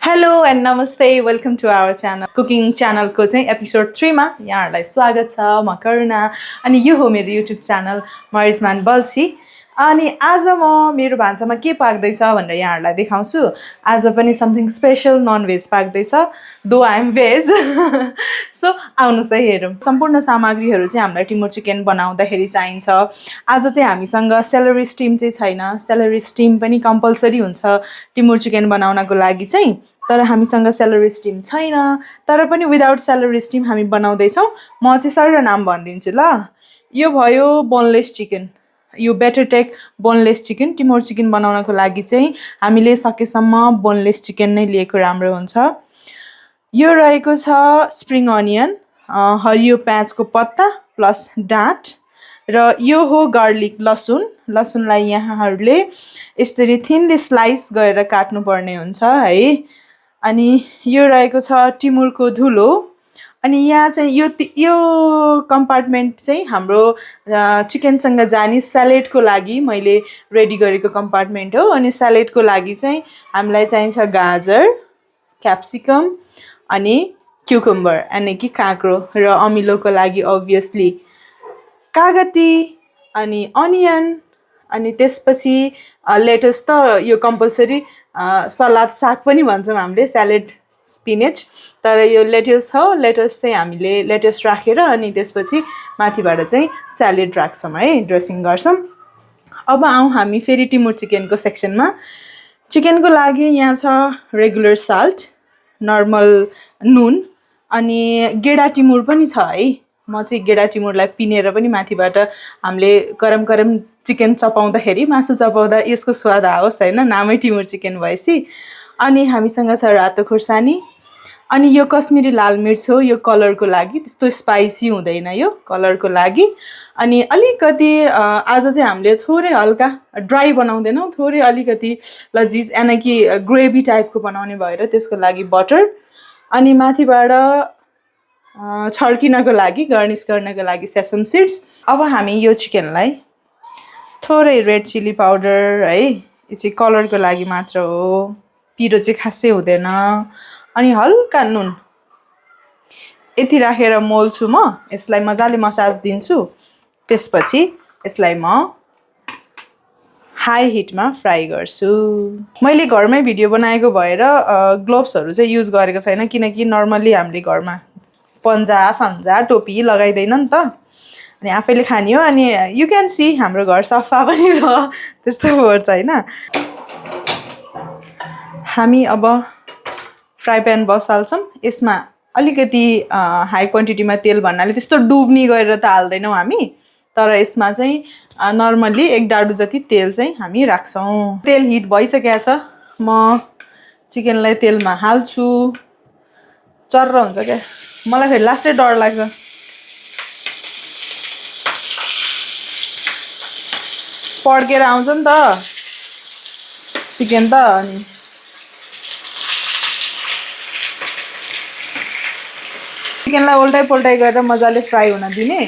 Hello and namaste welcome to our channel cooking च्यानलको चाहिँ episode 3 मा यहाँहरूलाई स्वागत छ। म करुणा अनि यो हो मेरो युट्युब च्यानल मरिजमान बल्छी। अनि आज म मेरो भान्सामा के पाक्दैछ भनेर यहाँहरूलाई देखाउँछु। आज पनि समथिङ स्पेशल नन भेज पाक्दैछ, दो आई एम भेज। सो आउनुहोस् है हेरौँ। सम्पूर्ण सामग्रीहरू चाहिँ हामीलाई टिमुर चिकन बनाउँदाखेरि चाहिन्छ। आज चाहिँ हामीसँग सेलरी स्टिम चाहिँ छैन, सेलरी स्टिम पनि कम्पलसरी हुन्छ टिमुर चिकन बनाउनको लागि चाहिँ, तर हामीसँग सेलरी स्टिम छैन। तर पनि विदाउट सेलरी स्टिम हामी बनाउँदैछौँ। म चाहिँ सर नाम भनिदिन्छु ल। यो भयो बोनलेस चिकन, यो बेटर टेक बोनलेस चिकन। टिमुर चिकन बनाउनको लागि चाहिँ हामीले सकेसम्म बोनलेस चिकन नै लिएको राम्रो हुन्छ। यो रहेको छ स्प्रिङ अनियन, हरियो प्याजको पत्ता प्लस डाँट, र यो हो गार्लिक लसुनलाई यहाँहरूले यसरी थिनली स्लाइस गरेर काट्नुपर्ने हुन्छ है। अनि यो रहेको छ टिमुरको धुलो। अनि यहाँ चाहिँ यो कम्पार्टमेन्ट चाहिँ हाम्रो चिकनसँग जाने स्यालेडको लागि मैले रेडी गरेको कम्पार्टमेन्ट हो। अनि स्यालेडको लागि चाहिँ हामीलाई चाहिन्छ गाजर, क्याप्सिकम अनि क्युकम्बर यानि कि काँक्रो, र अमिलोको लागि अभियसली कागती अनि अनियन, अनि त्यसपछि लेटस त यो कम्पलसरी, सलाद साग पनि भन्छौँ हामीले, स्यालेड स्पिनेच, तर यो लेटस हो। लेटस चाहिँ हामीले लेटस राखेर अनि त्यसपछि माथिबाट चाहिँ स्यालेड राख्छौँ है, ड्रेसिङ गर्छौँ। अब आउँ हामी फेरि टिमुर चिकनको सेक्सनमा। चिकनको लागि यहाँ छ रेगुलर साल्ट, नर्मल नुन, अनि गेडा टिमुर पनि छ है। म चाहिँ गेडा टिमुरलाई पिनेर पनि माथिबाट हामीले गरम गरम चिकन चपाउँदाखेरि, मासु चपाउँदा यसको स्वाद आओस् होइन, नामै टिमुर चिकन भएपछि। अनि हामीसँग छ रातो खुर्सानी, अनि यो कश्मिरी लाल मिर्च हो, यो कलरको लागि, त्यस्तो स्पाइसी हुँदैन यो, कलरको लागि। अनि अलिकति आज चाहिँ हामीले थोरै हल्का ड्राई बनाउँदैनौँ, थोरै अलिकति लजिज यानि कि ग्रेभी टाइपको बनाउने भएर त्यसको लागि बटर, अनि माथिबाट छड्किनको लागि, गार्निस गर्नको लागि सेसम सिड्स। अब हामी यो चिकनलाई थोरै रेड चिली पाउडर है, यो चाहिँ कलरको लागि मात्र हो, पिरो चाहिँ खासै हुँदैन, अनि हल्का नुन यति राखेर मोल्छु म। यसलाई मजाले मसाज दिन्छु। त्यसपछि यसलाई म हाई हिटमा फ्राई गर्छु। मैले घरमै भिडियो बनाएको भएर ग्लोभ्सहरू चाहिँ युज गरेको छैन, किनकि नर्मली हामीले घरमा पन्जा सन्जा टोपी लगाइँदैन नि त, अनि आफैले खाने हो। अनि यु क्यान सी हाम्रो घर सफा पनि छ, त्यस्तो पर्छ होइन। हामी अब फ्राई प्यान बसाल्छौँ। यसमा अलिकति हाई क्वान्टिटीमा तेल भन्नाले त्यस्तो डुब्नी गरेर त हाल्दैनौँ हामी, तर यसमा चाहिँ नर्मल्ली 1 डाडु जति तेल चाहिँ हामी राख्छौँ। तेल हिट भइसकेको छ, म चिकनलाई तेलमा हाल्छु। चर्र हुन्छ क्या, मलाई फेरि लास्टै डर लाग्छ। पड्केर आउँछ नि त चिकन त, अनि चिकनलाई उल्टाइ पल्टाइ गरेर मजाले फ्राई हुन दिने।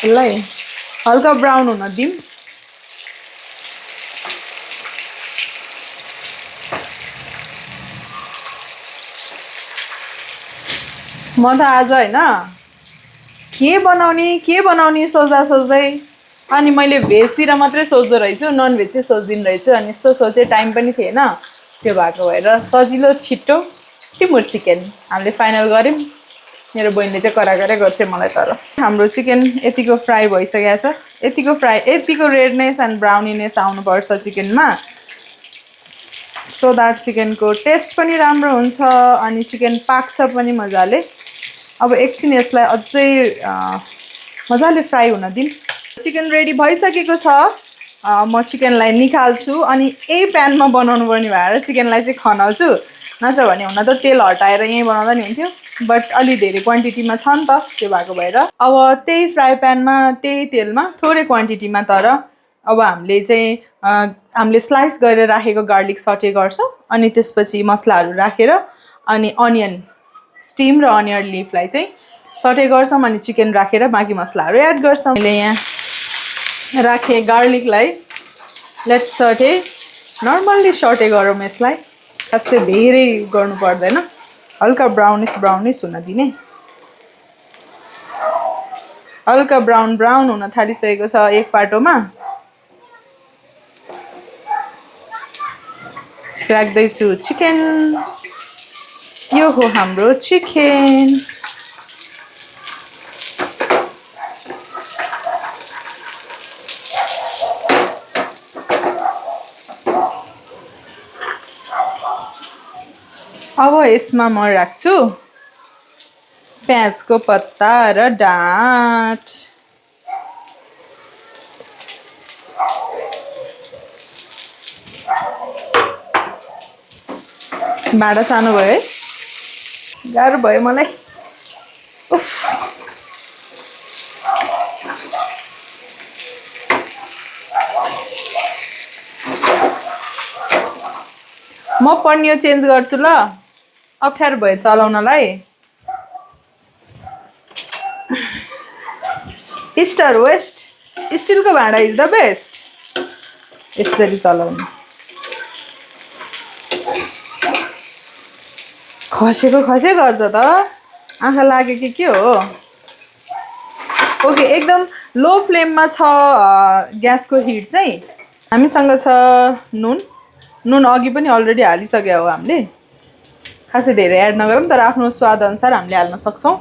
यसलाई हल्का ब्राउन हुन दिउँ। म त आज होइन के बनाउने सोच्दै अनि मैले भेजतिर मात्रै सोच्दो रहेछु, नन भेज चाहिँ सोच्दिनँ रहेछु। अनि यस्तो सोचे टाइम पनि थिएन, त्यो भएको भएर सजिलो छिट्टो टिमुर चिकन हामीले फाइनल गऱ्यौँ। मेरो बहिनीले चाहिँ कराकरै गर्छ मलाई, तर हाम्रो चिकन यतिको फ्राई भइसकेको छ। यतिको रेडनेस एन्ड ब्राउनीनेस आउनुपर्छ चिकनमा, सो द्याट चिकनको टेस्ट पनि राम्रो हुन्छ अनि चिकन पाक्छ पनि मजाले। अब एकछिन यसलाई अझै मजाले फ्राई हुन दिउँ। चिकन रेडी भइसकेको छ। म चिकनलाई निकाल्छु अनि यही प्यानमा बनाउनु पर्ने भएर चिकनलाई चाहिँ खनाल्छु, नत्र भने हुन त तेल हटाएर यहीँ बनाउँदा नि हुन्थ्यो, बट अलि धेरै क्वान्टिटीमा छ नि त, त्यो भएको भएर अब त्यही फ्राई प्यानमा त्यही तेलमा थोरै क्वान्टिटीमा, तर अब हामीले स्लाइस गरेर राखेको गार्लिक सटे गर्छौँ। अनि त्यसपछि मसलाहरू राखेर अनि अनियन स्टिम र अनियन लिफलाई चाहिँ सटे गर्छौँ, अनि चिकन राखेर बाँकी मसलाहरू एड गर्छौँ। मैले यहाँ राखेँ गार्लिकलाई, लेट्स सटे, नर्मल्ली सटे गरौँ यसलाई। खासै धेरै गर्नु पर्दैन हल्का ब्राउनिस हुन दिने हल्का ब्राउन हुन थालिसकेको छ एक पाटोमा राख्दैछु चिकन यो हो हाम्रो चिकन अब यसमा म राख्छु प्याजको पत्ता र डाँठ भाँडा सानो भयो है गाह्रो भयो मलाई उफ म पन्यो चेन्ज गर्छु ल अप्ठ्यारो भयो चलाउनलाई स्टार वेस्ट स्टिलको भाँडा इज द बेस्ट यसरी चलाउनु खसे गर्छ त आँखा लाग्यो कि के हो ओके एकदम लो फ्लेममा छ ग्यासको हिट चाहिँ हामीसँग छ नुन अघि पनि अलरेडी हालिसक्यो हो हामीले खासै धेरै एड नगरौँ तर आफ्नो स्वाद अनुसार हामीले हाल्न सक्छौँ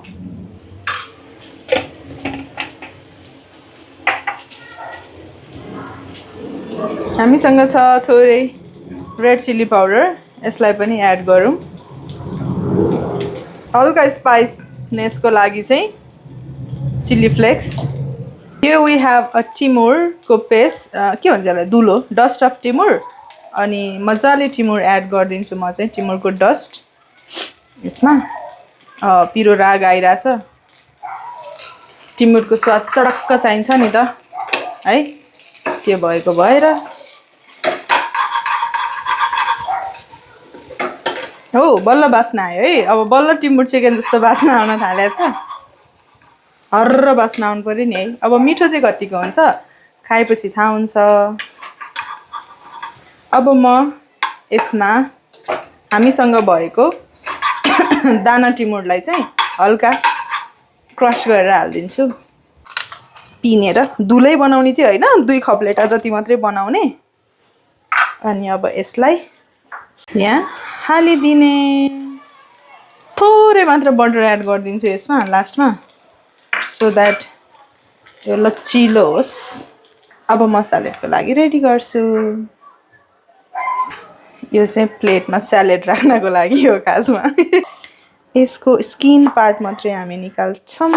हामीसँग छ थोरै रेड चिल्ली पाउडर यसलाई पनि एड गरौँ हल्का स्पाइसनेसको लागि चाहिँ chilli flakes here we have a टिमुरको पेस्ट के भन्छ यसलाई दुलो डस्ट अफ टिमुर अनि मजाले टिमुर एड गरिदिन्छु म चाहिँ टिमुरको डस्ट यसमा पिरो राग आइरहेछ टिमुरको स्वाद चडक्क चाहिन्छ नि त है त्यो भएको भएर हो बल्ल बास्ना आयो है अब बल्ल टिमुर चिकन जस्तो बास्ना आउन थालेछ हर्र बास्ना आउनु पर्यो नि है अब मिठो चाहिँ कतिको हुन्छ खाएपछि थाहा हुन्छ अब म यसमा हामीसँग भएको दाना टिमुरलाई चाहिँ हल्का क्रस गरेर हालिदिन्छु पिनेर दुलै बनाउने चाहिँ होइन 2 खप्लेटा जति मात्रै बनाउने अनि अब यसलाई यहाँ हालिदिने थोरै मात्र बटर एड गरिदिन्छु यसमा लास्टमा सो द्याट यो लचिलो होस् अब म स्यालेडको लागि रेडी गर्छु यो चाहिँ प्लेटमा स्यालेड राख्नको लागि हो खासमा यसको स्किन पार्ट मात्रै हामी निकाल्छौँ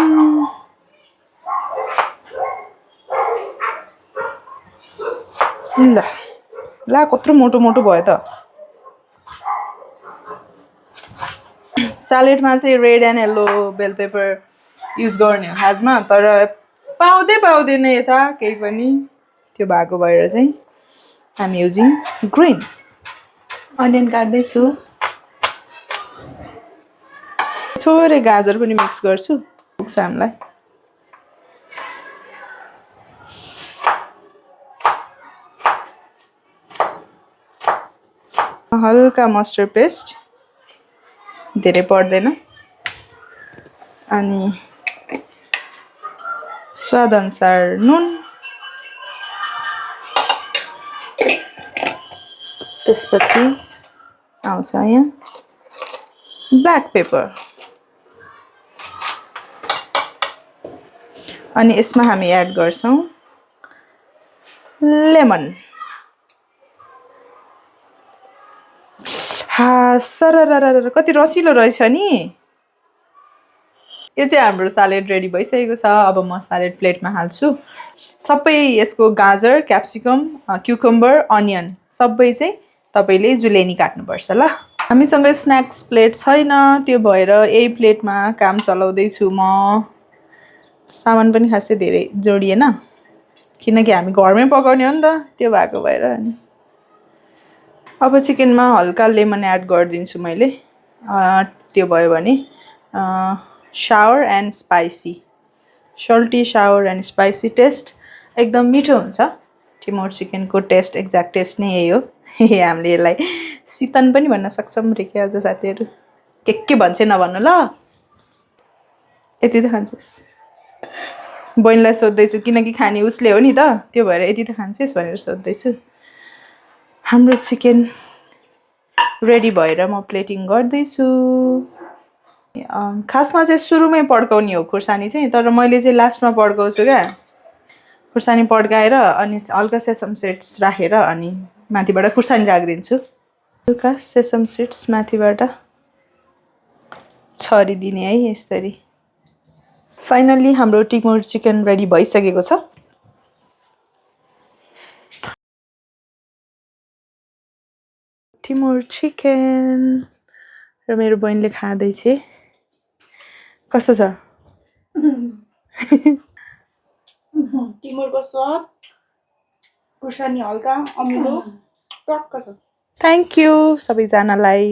ल कत्रो मोटो मोटो भयो त स्यालेडमा चाहिँ red and yellow bell pepper use गर्ने हो खासमा तर पाउँदैन यता केही पनि त्यो भएको भएर चाहिँ हामी युजिङ ग्रिन अनियन काट्दैछु थोरै गाजर पनि मिक्स गर्छु पुग्छ हामीलाई हल्का मस्टर्ड पेस्ट धेरै पर्दैन अनि स्वाद अनुसार नुन त्यसपछि आउँछ यहाँ ब्ल्याक पेपर अनि यसमा हामी एड गर्छौँ लेमन सरररर कति रसिलो रहेछ नि यो चाहिँ हाम्रो स्यालेड रेडी भइसकेको छ अब म स्यालेड प्लेटमा हाल्छु सबै यसको गाजर क्याप्सिकम क्युकम्बर अनियन सबै चाहिँ तपाईले जुलेनी काट्नुपर्छ ल हामीसँग स्न्याक्स प्लेट छैन त्यो भएर यही प्लेटमा काम चलाउँदै छु म सामान पनि खासै धेरै जोडिएन किनकि हामी घरमै पकाउने हो नि त त्यो भएको भएर अनि अब चिकनमा हल्का लेमन एड गरिदिन्छु मैले त्यो भयो भने sour and spicy salty sour and spicy taste एकदम मिठो हुन्छ टिमुर चिकनको टेस्ट एक्ज्याक्ट टेस्ट नै यही हो हामीले यसलाई सितन पनि भन्न सक्छौँ रे के आज साथीहरू के भन्छ नभन्नु ल यति त खान्छस् बहिनीलाई सोध्दैछु किनकि खाने उसले हो नि त त्यो भएर यति त खान्छस् भनेर सोध्दैछु हाम्रो चिकन रेडी भएर म प्लेटिङ गर्दैछु खासमा चाहिँ सुरुमै पड्काउने हो खुर्सानी चाहिँ तर मैले चाहिँ लास्टमा पड्काउँछु क्या खुर्सानी पड्काएर अनि हल्का सेसम सिड्स राखेर अनि माथिबाट खुर्सानी राखिदिन्छु हल्का सेसम सिड्स माथिबाट छरिदिने है यसरी फाइनली हाम्रो टिमुर चिकन रेडी भइसकेको छ टिमुर चिकन र मेरो बहिनीले खाँदैछ कस्तो छ टिमुरको स्वाद खुर्सानी हल्का अमिलो टक्क छ थ्याङ्क यू सबैजनालाई